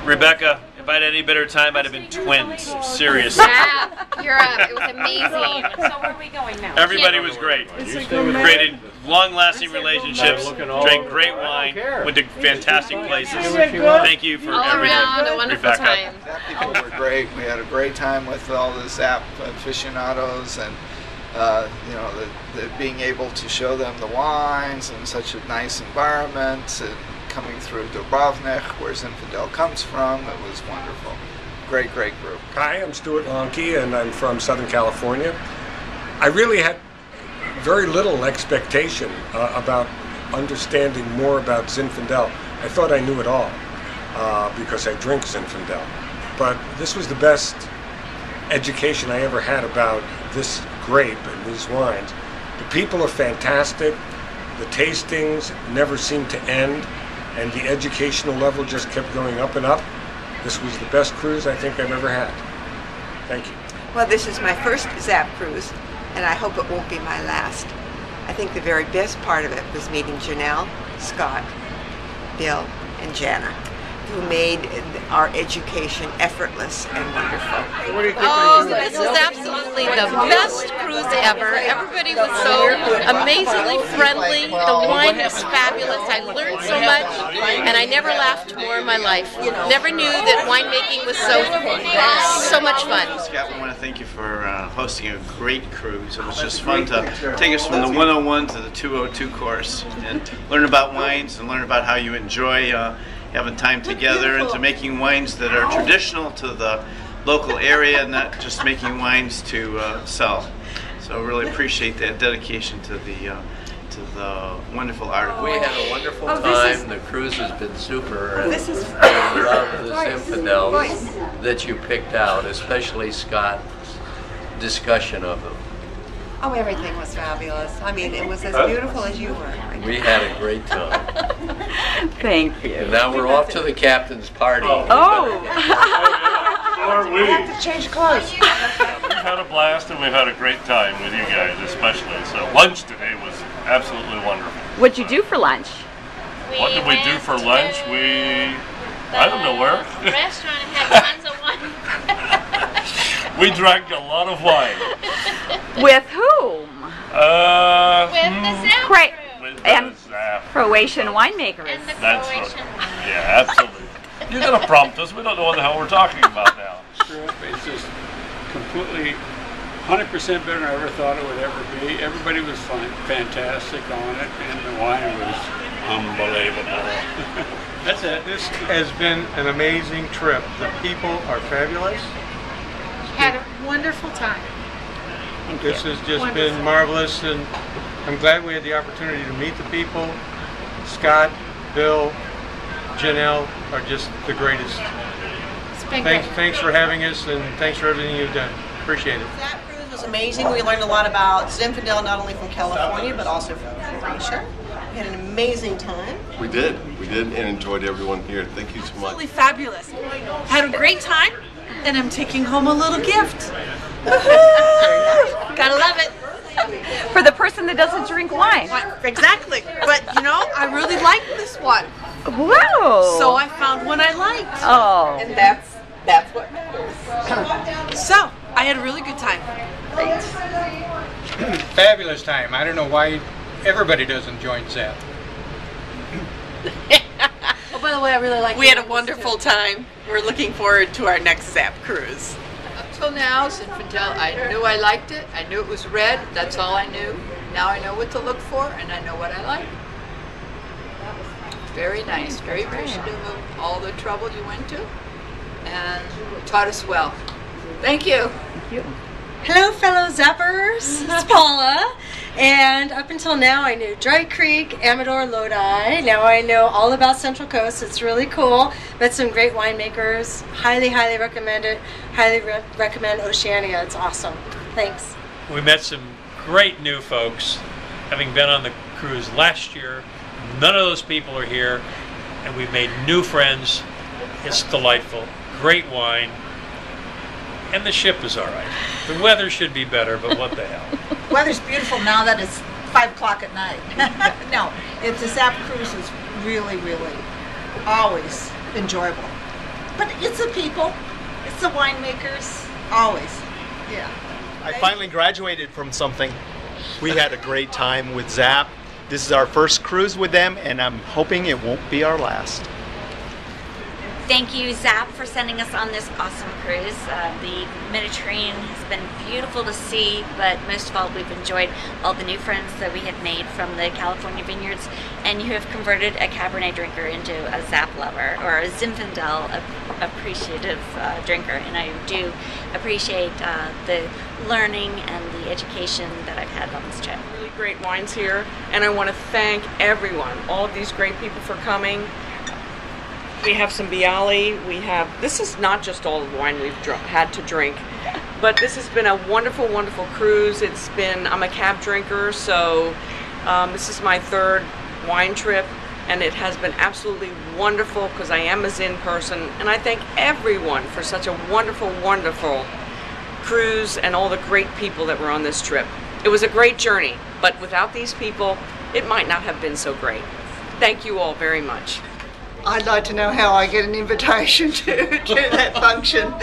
Rebecca, if I'd had any better time, I'd have been twins. Seriously. Yeah, Europe. It was amazing. So where are we going now? Everybody was great. Created long-lasting relationships, drank great wine, went to fantastic places. Thank you for All everything, around a wonderful Rebecca. time. ZAP people were great. We had a great time with all the ZAP aficionados, and you know, being able to show them the wines in such a nice environment, and coming through Dubrovnik, where Zinfandel comes from. It was wonderful. Great, great group. Hi, I'm Stuart Lonke, and I'm from Southern California. I really had very little expectation about understanding more about Zinfandel. I thought I knew it all because I drink Zinfandel. But this was the best education I ever had about this grape and these wines. The people are fantastic. The tastings never seemed to end, and the educational level just kept going up and up. This was the best cruise I think I've ever had. Thank you. Well, this is my first ZAP cruise, and I hope it won't be my last. I think the very best part of it was meeting Janelle, Scott, Bill, and Jana, who made our education effortless and wonderful. Oh, this was absolutely the best cruise ever. Everybody was so amazingly friendly. The wine was fabulous. I learned so much, and I never laughed more in my life. Never knew that winemaking was so much fun. Scott, we want to thank you for hosting a great cruise. It was just fun to take us from the 101 to the 202 course and learn about wines and learn about how you enjoy having time together and to making wines that are traditional to the local area, and not just making wines to sell. So really appreciate that dedication to the wonderful art. We had a wonderful time. The cruise has been super, and I love the Zinfandels that you picked out, especially Scott's discussion of them. Oh, everything was fabulous. I mean, it was as beautiful as you were. We had a great time. Thank you. And now we're off to the captain's party. Oh! We have to change clothes. We've had a blast, and we've had a great time with you guys, especially. So lunch today was absolutely wonderful. What'd you do for lunch? What did we do for lunch? I don't know where. Restaurant and had tons of wine. We drank a lot of wine. With whom? With the ZAP crew. And Croatian winemakers. And the That's Croatian. Yeah, absolutely. You're going to prompt us. We don't know what the hell we're talking about now. It's just completely 100% better than I ever thought it would ever be. Everybody was fantastic on it, and the wine was unbelievable. That's it. This has been an amazing trip. The people are fabulous. Had a wonderful time. This has just been marvelous, and I'm glad we had the opportunity to meet the people. Scott, Bill, Janelle are just the greatest. Thanks for having us, and thanks for everything you've done. Appreciate it. That cruise was amazing. We learned a lot about Zinfandel, not only from California, but also from Croatia. We had an amazing time. We did, and enjoyed everyone here. Thank you so much. Absolutely fabulous. Had a great time, and I'm taking home a little gift. Gotta love it. For the person that doesn't drink wine. Exactly. But you know, I really like this one. Wow. So I found one I liked. Oh. And that's what matters. So I had a really good time. Fabulous time. I don't know why everybody doesn't join ZAP. Oh, by the way, I really like. We had a wonderful time. We're looking forward to our next ZAP cruise. Up till now, Zinfandel, I knew I liked it. I knew it was red. That's all I knew. Now I know what to look for, and I know what I like. Very nice. Very appreciative of all the trouble you went to, and taught us well. Thank you. Thank you. Hello, fellow Zappers. It's Paula. And up until now, I knew Dry Creek, Amador, Lodi. Now I know all about Central Coast. It's really cool. Met some great winemakers. Highly, highly recommend it. Highly recommend Oceania. It's awesome. Thanks. We met some great new folks. Having been on the cruise last year, none of those people are here, and we've made new friends. It's delightful. Great wine. And the ship is all right. The weather should be better, but what the hell. Weather's beautiful now that it's 5 o'clock at night. No, it's a ZAP cruise is really, really always enjoyable. But it's the people, it's the winemakers, always. Yeah. I finally graduated from something. We had a great time with ZAP. This is our first cruise with them, and I'm hoping it won't be our last. Thank you, ZAP, for sending us on this awesome cruise. The Mediterranean has been beautiful to see, but most of all, we've enjoyed all the new friends that we have made from the California vineyards, and you have converted a Cabernet drinker into a ZAP lover, or a Zinfandel appreciative drinker, and I do appreciate the learning and the education that I've had on this trip. Really great wines here, and I want to thank everyone, all of these great people for coming. We have some Bialy. This is not just all the wine we've had to drink, but this has been a wonderful, wonderful cruise. I'm a cab drinker, so this is my third wine trip, and it has been absolutely wonderful because I am a Zin person, and I thank everyone for such a wonderful, wonderful cruise and all the great people that were on this trip. It was a great journey, but without these people, it might not have been so great. Thank you all very much. I'd like to know how I get an invitation to that function.